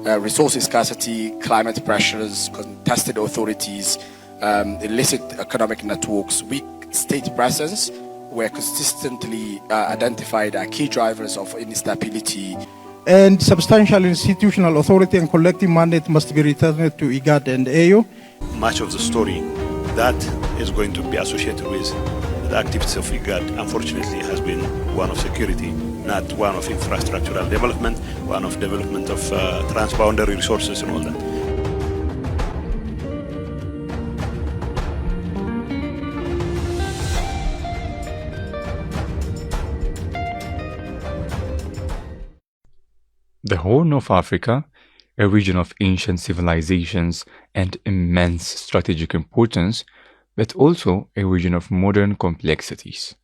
resource scarcity, climate pressures, contested authorities, illicit economic networks, weak state presence were consistently identified as key drivers of instability. And substantial institutional authority and collective mandate must be returned to IGAD and AU. Much of the story that is going to be associated with the activities of IGAD, unfortunately, has been one of security, not one of infrastructural development, one of development of transboundary resources and all that. The Horn of Africa, a region of ancient civilizations and immense strategic importance, but also a region of modern complexities,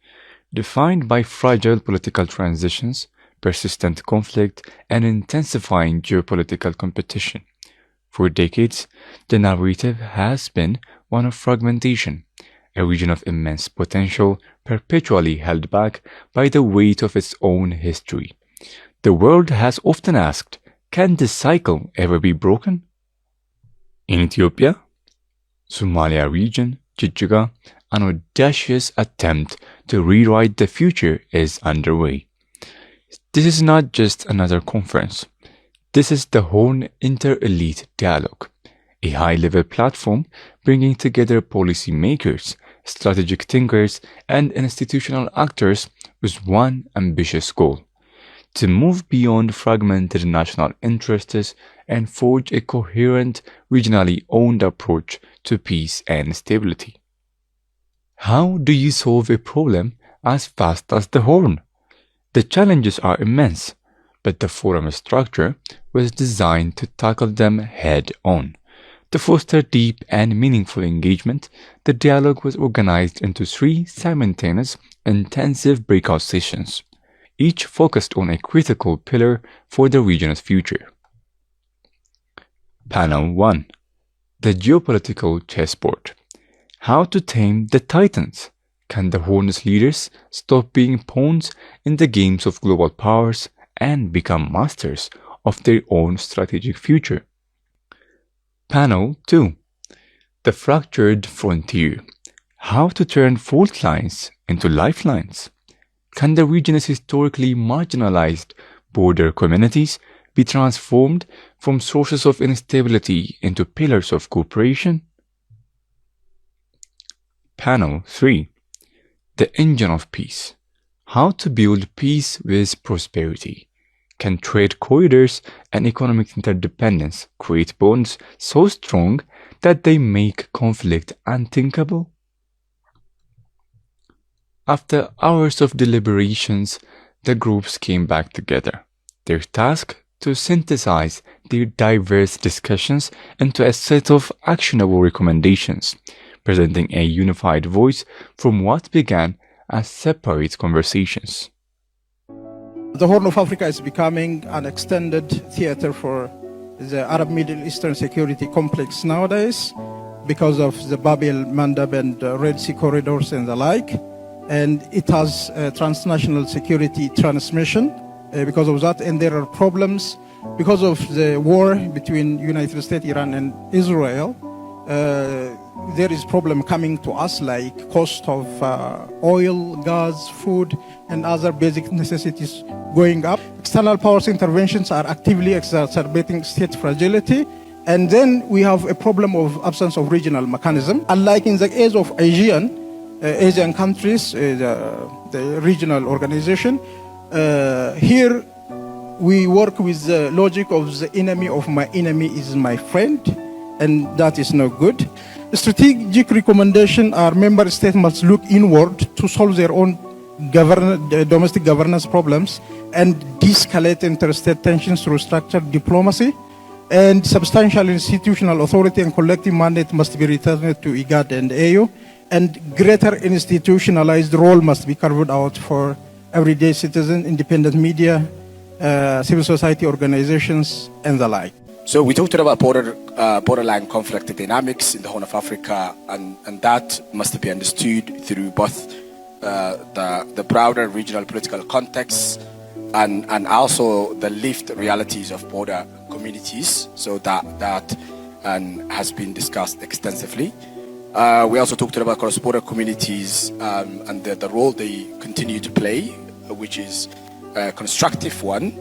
defined by fragile political transitions, persistent conflict, and intensifying geopolitical competition. For decades, the narrative has been one of fragmentation, a region of immense potential perpetually held back by the weight of its own history. The world has often asked, can this cycle ever be broken? In Ethiopia, Somalia region, Jijjiga, an audacious attempt to rewrite the future is underway. This is not just another conference. This is the Horn Inter-Elite Dialogue, a high-level platform bringing together policymakers, strategic thinkers, and institutional actors with one ambitious goal: to move beyond fragmented national interests and forge a coherent, regionally owned approach to peace and stability. How do you solve a problem as vast as the Horn? The challenges are immense, but the forum structure was designed to tackle them head-on. To foster deep and meaningful engagement, the dialogue was organized into 3 simultaneous, intensive breakout sessions, each focused on a critical pillar for the region's future. Panel 1. The Geopolitical Chessboard. How to tame the Titans. Can the Horn's leaders stop being pawns in the games of global powers and become masters of their own strategic future? Panel 2. The Fractured Frontier. How to turn fault lines into lifelines. Can the region's historically marginalized border communities be transformed from sources of instability into pillars of cooperation? Panel 3. The Engine of Peace. How to build peace with prosperity. Can trade corridors and economic interdependence create bonds so strong that they make conflict unthinkable? After hours of deliberations, the groups came back together, their task to synthesize their diverse discussions into a set of actionable recommendations, presenting a unified voice from what began as separate conversations. The Horn of Africa is becoming an extended theater for the Arab Middle Eastern security complex nowadays because of the Bab el-Mandab and Red Sea corridors and the like. And it has transnational security transmission because of that. And there are problems because of the war between United States, Iran, and Israel. There is problem coming to us like cost of oil, gas, food, and other basic necessities going up. External powers interventions are actively exacerbating state fragility. And then we have a problem of absence of regional mechanism. Unlike in the case of Asian countries, the regional organization, here we work with the logic of the enemy of my enemy is my friend, and that is not good. The strategic recommendation are member states must look inward to solve their own domestic governance problems and de-escalate interstate tensions through structured diplomacy. And substantial institutional authority and collective mandate must be returned to IGAD and AU. And greater institutionalized role must be carved out for everyday citizen, independent media, civil society organizations, and the like. So we talked about borderline conflict dynamics in the Horn of Africa, and that must be understood through both the broader regional political context and also the lived realities of border communities. communities. So that has been discussed extensively. We also talked about cross-border communities and the role they continue to play, which is a constructive one,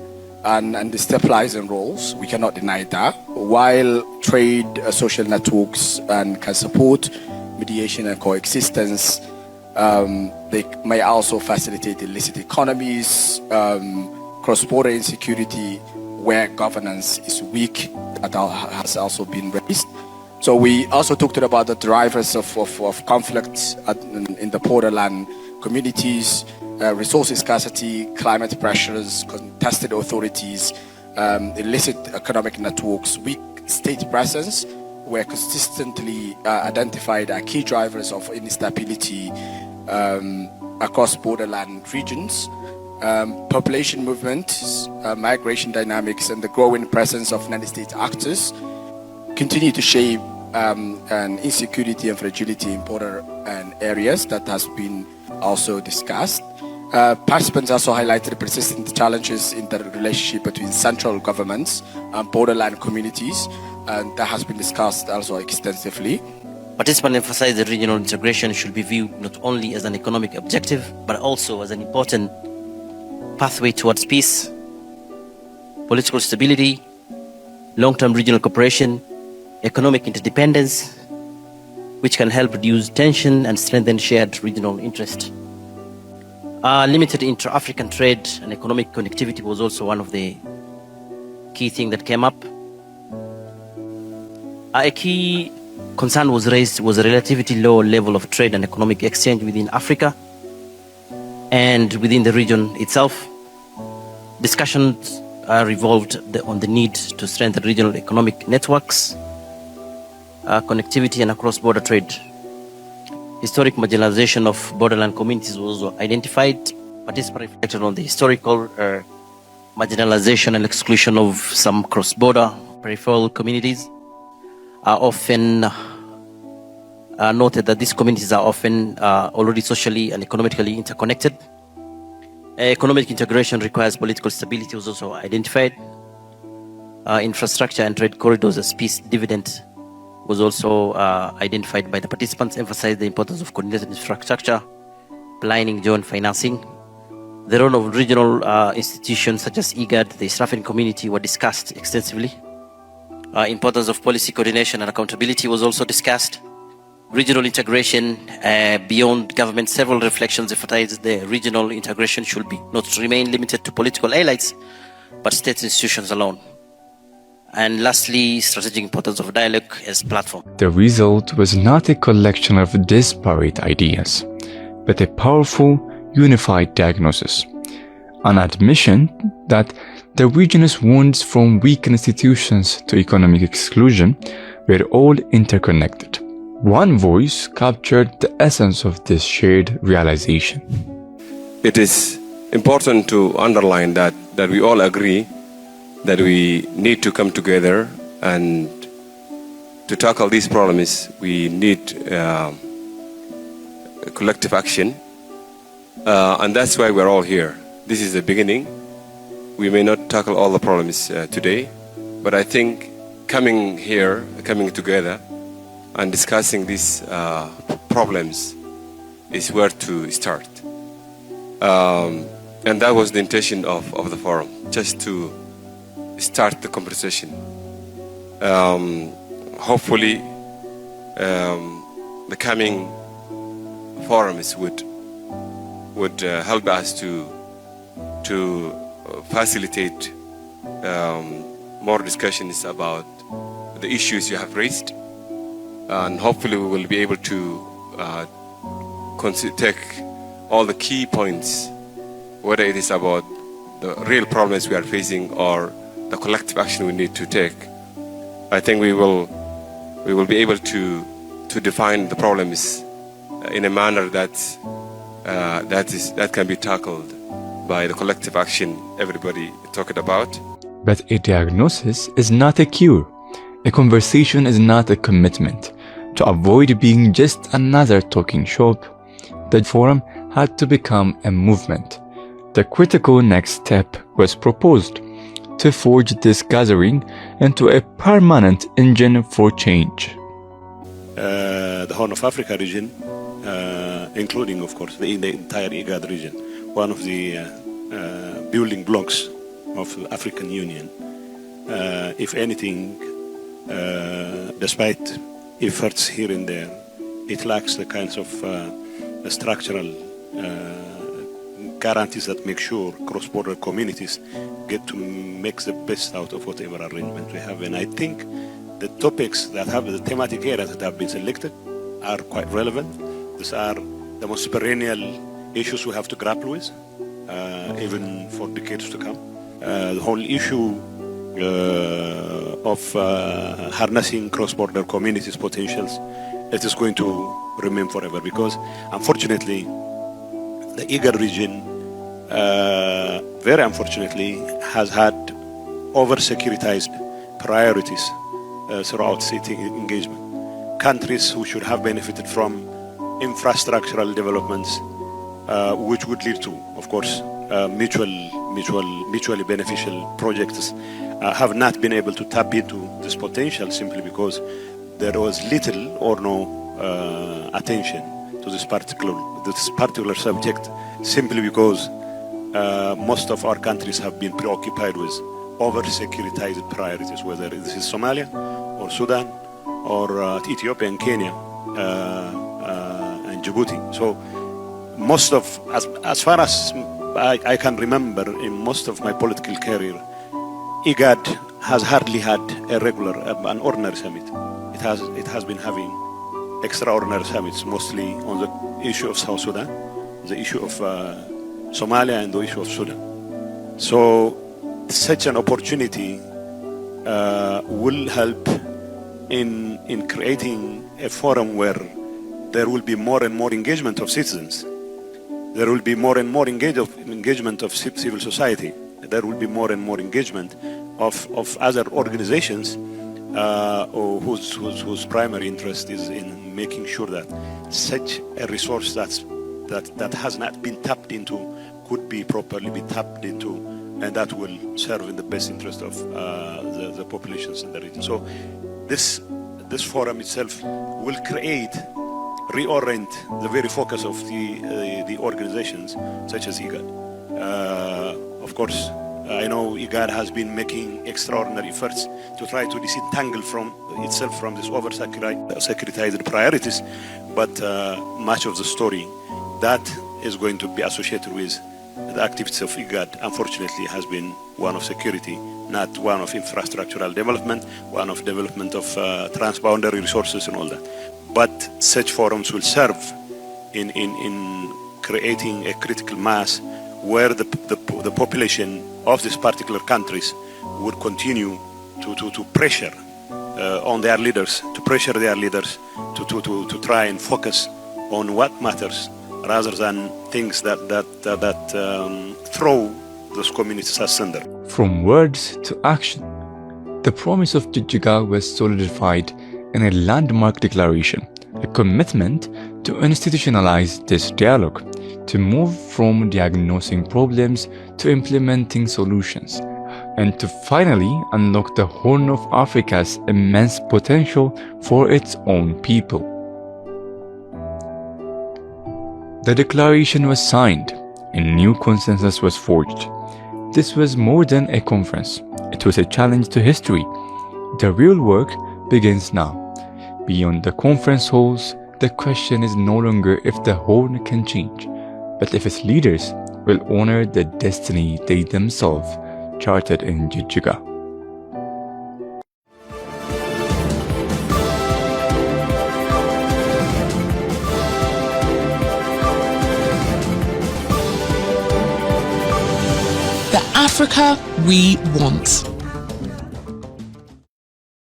and the stabilizing roles. We cannot deny that. While trade, social networks can support mediation and coexistence, they may also facilitate illicit economies, cross-border insecurity, where governance is weak, that has also been raised. So we also talked about the drivers of conflict in the borderland communities, resource scarcity, climate pressures, contested authorities, illicit economic networks, weak state presence were consistently identified as key drivers of instability across borderland regions. Population movements, migration dynamics, and the growing presence of non-state actors continue to shape insecurity and fragility in border areas. That has been also discussed. Participants also highlighted persistent challenges in the relationship between central governments and borderland communities, and that has been discussed also extensively. Participants emphasized that regional integration should be viewed not only as an economic objective, but also as an important pathway towards peace, political stability, long-term regional cooperation, economic interdependence, which can help reduce tension and strengthen shared regional interest. Limited intra-African trade and economic connectivity was also one of the key things that came up. A key concern was raised was a relatively low level of trade and economic exchange within Africa and within the region itself. Discussions revolved on the need to strengthen regional economic networks, connectivity, and cross-border trade. Historic marginalization of borderland communities was also identified. Participants reflected on the historical marginalization and exclusion of some cross-border peripheral communities. Often noted that these communities are often already socially and economically interconnected. Economic integration requires political stability was also identified. Infrastructure and trade corridors as peace dividend was also identified by the participants, emphasized the importance of coordinated infrastructure, planning, joint financing. The role of regional institutions such as IGAD, the East African Community, were discussed extensively. Importance of policy coordination and accountability was also discussed. Regional integration beyond government, several reflections emphasized the regional integration should be not remain limited to political allies, but state institutions alone. And lastly, strategic importance of dialogue as platform. The result was not a collection of disparate ideas, but a powerful, unified diagnosis. An admission that the region's wounds from weak institutions to economic exclusion were all interconnected. One voice captured the essence of this shared realization. It is important to underline that we all agree that we need to come together, and to tackle these problems we need collective action, and that's why we're all here. This is the beginning. We may not tackle all the problems today, but I think coming together and discussing these problems is where to start, and that was the intention of the forum, just to start the conversation. Hopefully the coming forums would help us to facilitate more discussions about the issues you have raised, and hopefully we will be able to take all the key points, whether it is about the real problems we are facing or the collective action we need to take. I think we will be able to define the problems in a manner that can be tackled by the collective action everybody talked about. But a diagnosis is not a cure. A conversation is not a commitment. To avoid being just another talking shop, the forum had to become a movement. The critical next step was proposed: to forge this gathering into a permanent engine for change. The Horn of Africa region, including, of course, the entire IGAD region, one of the building blocks of the African Union. If anything, despite efforts here and there, it lacks the kinds of structural guarantees that make sure cross-border communities get to make the best out of whatever arrangement we have. And I think the topics that have the thematic areas that have been selected are quite relevant. These are the most perennial issues we have to grapple with, even for decades to come. The whole issue of harnessing cross-border communities' potentials, it is going to remain forever because, unfortunately, the IGAD region, very unfortunately, has had over-securitized priorities throughout city engagement. Countries who should have benefited from infrastructural developments, which would lead to, of course, mutually beneficial projects, have not been able to tap into this potential simply because there was little or no attention to this particular subject, simply because most of our countries have been preoccupied with over-securitized priorities, whether this is Somalia or Sudan or Ethiopia and Kenya and Djibouti. So most of, as far as I can remember in most of my political career, IGAD has hardly had an ordinary summit. It has been having extraordinary summits, mostly on the issue of South Sudan, the issue of Somalia, and the issue of Sudan. So such an opportunity will help in creating a forum where there will be more and more engagement of citizens. There will be more and more engagement of civil society. There will be more and more engagement of other organizations whose primary interest is in making sure that such a resource that has not been tapped into could be properly be tapped into, and that will serve in the best interest of the populations in the region. So this forum itself will reorient the very focus of the organizations such as IGAD. Of course, I know IGAD has been making extraordinary efforts to try to disentangle itself from this over-securitized priorities, but much of the story that is going to be associated with the activities of IGAD, unfortunately, has been one of security, not one of infrastructural development, one of development of transboundary resources and all that. But such forums will serve in creating a critical mass where the population of these particular countries would continue to pressure on their leaders, to pressure their leaders to try and focus on what matters, rather than things that throw those communities asunder. From words to action, the promise of Jijjiga was solidified in a landmark declaration, a commitment to institutionalize this dialogue, to move from diagnosing problems to implementing solutions, and to finally unlock the Horn of Africa's immense potential for its own people. The declaration was signed, a new consensus was forged. This was more than a conference, it was a challenge to history. The real work begins now. Beyond the conference halls, the question is no longer if the Horn can change, but if its leaders will honor the destiny they themselves charted in Jijjiga. The Africa we want.